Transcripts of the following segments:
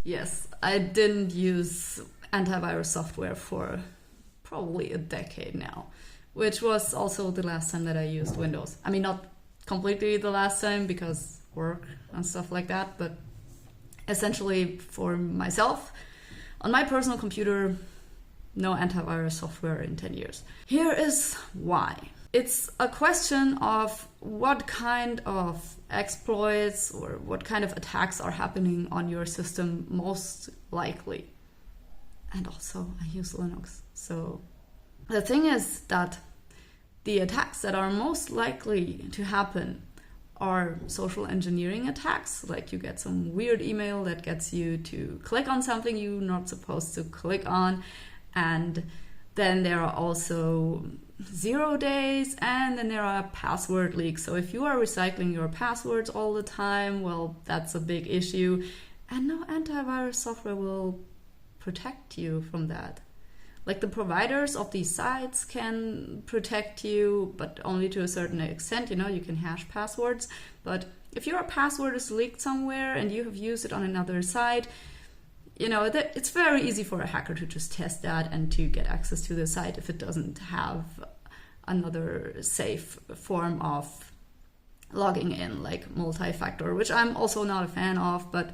Yes, I didn't use antivirus software for probably a decade now, which was also the last time that I used Windows. I mean, not completely the last time because work and stuff like that, but essentially for myself, on my personal computer, no antivirus software in 10 years. Here is why. It's a question of what kind of exploits or what kind of attacks are happening on your system most likely. And also, I use Linux. So the thing is that the attacks that are most likely to happen are social engineering attacks. Like you get some weird email that gets you to click on something you're not supposed to click on. And then there are also 0 days, and then there are password leaks. So if you are recycling your passwords all the time, well, that's a big issue. And no antivirus software will protect you from that. Like the providers of these sites can protect you, but only to a certain extent. You know, you can hash passwords. But if your password is leaked somewhere and you have used it on another site, you know, it's very easy for a hacker to just test that and to get access to the site if it doesn't have another safe form of logging in, like multi-factor, which I'm also not a fan of. But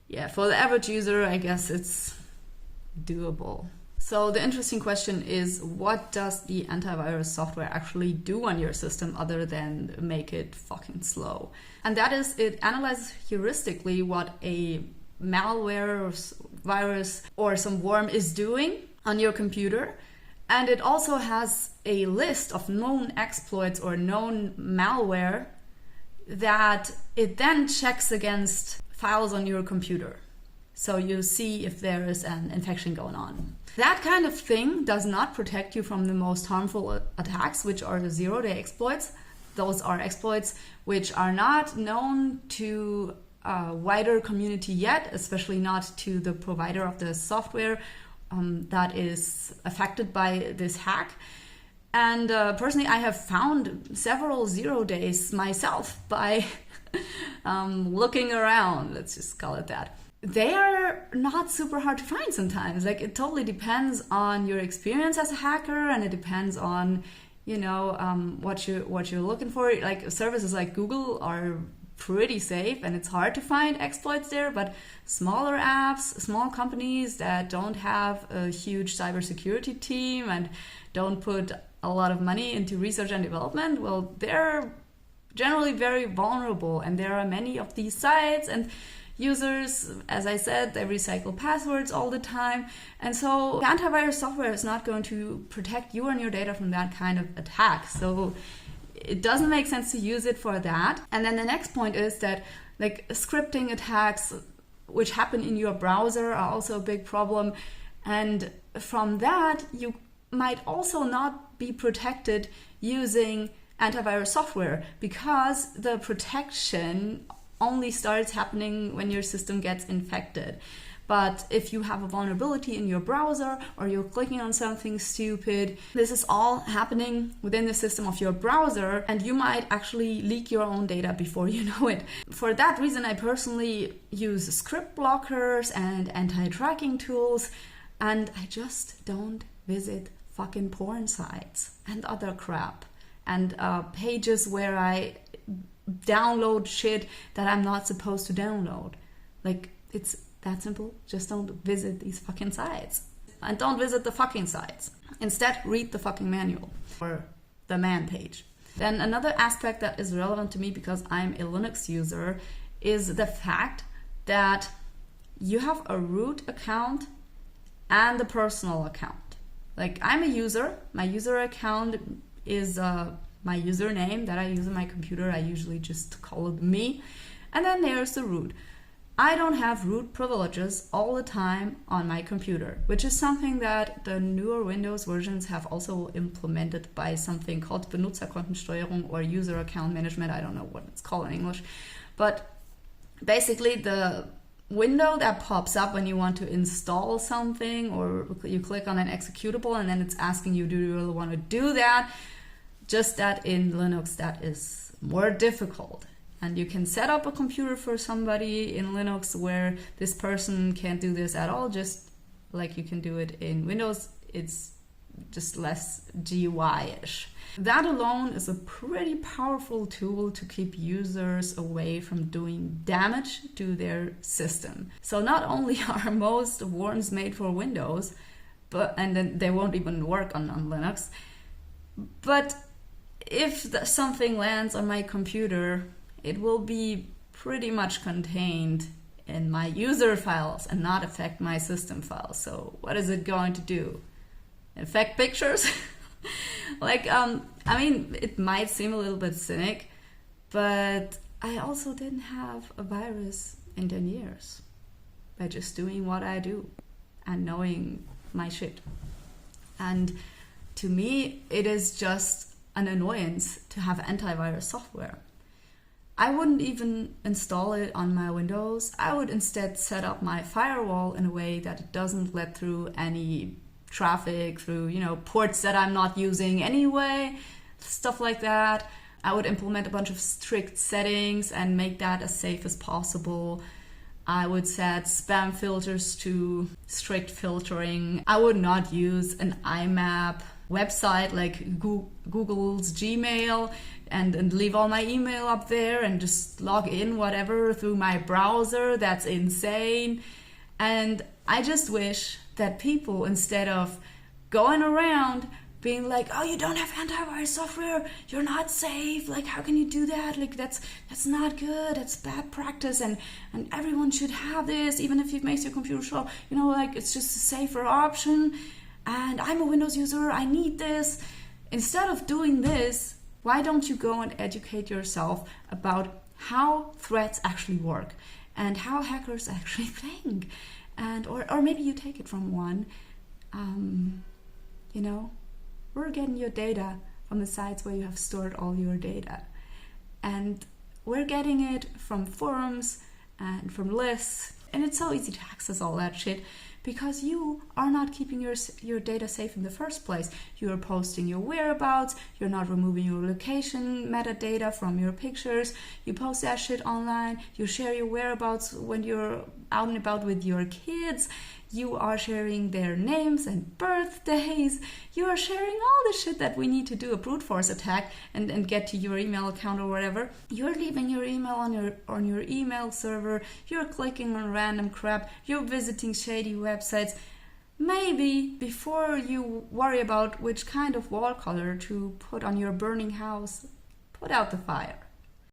yeah, for the average user, I guess it's doable. So the interesting question is, what does the antivirus software actually do on your system other than make it fucking slow? And that is, it analyzes heuristically what a malware or virus or some worm is doing on your computer. And it also has a list of known exploits or known malware that it then checks against files on your computer. So you see if there is an infection going on. That kind of thing does not protect you from the most harmful attacks, which are the zero-day exploits. Those are exploits which are not known to a wider community yet, especially not to the provider of the software that is affected by this hack. And personally, I have found several 0 days myself by looking around, let's just call it that. They are not super hard to find sometimes. Like, it totally depends on your experience as a hacker, and it depends on, you know, what you're looking for. Like, services like Google are pretty safe, and it's hard to find exploits there. But smaller apps, small companies that don't have a huge cybersecurity team and don't put a lot of money into research and development, well, they're generally very vulnerable. And there are many of these sites, and users, as I said, they recycle passwords all the time. And so the antivirus software is not going to protect you and your data from that kind of attack. So it doesn't make sense to use it for that. And then the next point is that, like, scripting attacks which happen in your browser are also a big problem. And from that, you might also not be protected using antivirus software, because the protection only starts happening when your system gets infected. But if you have a vulnerability in your browser, or you're clicking on something stupid, this is all happening within the system of your browser, and you might actually leak your own data before you know it. For that reason, I personally use script blockers and anti-tracking tools, and I just don't visit fucking porn sites and other crap and pages where I download shit that I'm not supposed to download. Like, it's that simple. Just don't visit these fucking sites. And don't visit the fucking sites. Instead, read the fucking manual or the man page. Then another aspect that is relevant to me, because I'm a Linux user, is the fact that you have a root account and a personal account. Like, I'm a user. My user account is my username that I use on my computer. I usually just call it me. And then there's the root. I don't have root privileges all the time on my computer, which is something that the newer Windows versions have also implemented by something called Benutzerkontensteuerung or user account management. I don't know what it's called in English. But basically, the window that pops up when you want to install something, or you click on an executable and then it's asking you, do you really want to do that? Just that in Linux, that is more difficult. And you can set up a computer for somebody in Linux where this person can't do this at all, just like you can do it in Windows. It's just less GUI-ish. That alone is a pretty powerful tool to keep users away from doing damage to their system. So not only are most warrants made for Windows, and then they won't even work on Linux, but if something lands on my computer, it will be pretty much contained in my user files and not affect my system files. So what is it going to do? Infect pictures? I mean, it might seem a little bit cynic, but I also didn't have a virus in 10 years by just doing what I do and knowing my shit. And to me, it is just an annoyance to have antivirus software. I wouldn't even install it on my Windows. I would instead set up my firewall in a way that it doesn't let through any traffic through, ports that I'm not using anyway, stuff like that. I would implement a bunch of strict settings and make that as safe as possible. I would set spam filters to strict filtering. I would not use an IMAP website like Google's Gmail and leave all my email up there and just log in whatever through my browser. That's insane. And I just wish that people, instead of going around being like, oh, you don't have antivirus software, you're not safe, like how can you do that, like that's not good, that's bad practice, and everyone should have this, even if it makes your computer slow, like it's just a safer option, and I'm a Windows user, I need this. Instead of doing this, why don't you go and educate yourself about how threats actually work and how hackers actually think? And or maybe you take it from one. We're getting your data from the sites where you have stored all your data, and we're getting it from forums and from lists, and it's so easy to access all that shit because you are not keeping your data safe in the first place. You're posting your whereabouts, you're not removing your location metadata from your pictures, you post that shit online, you share your whereabouts when you're out and about with your kids, you are sharing their names and birthdays, you are sharing all the shit that we need to do a brute force attack and get to your email account or whatever. You're leaving your email on your email server, you're clicking on random crap, you're visiting shady websites. Maybe before you worry about which kind of wall color to put on your burning house, put out the fire.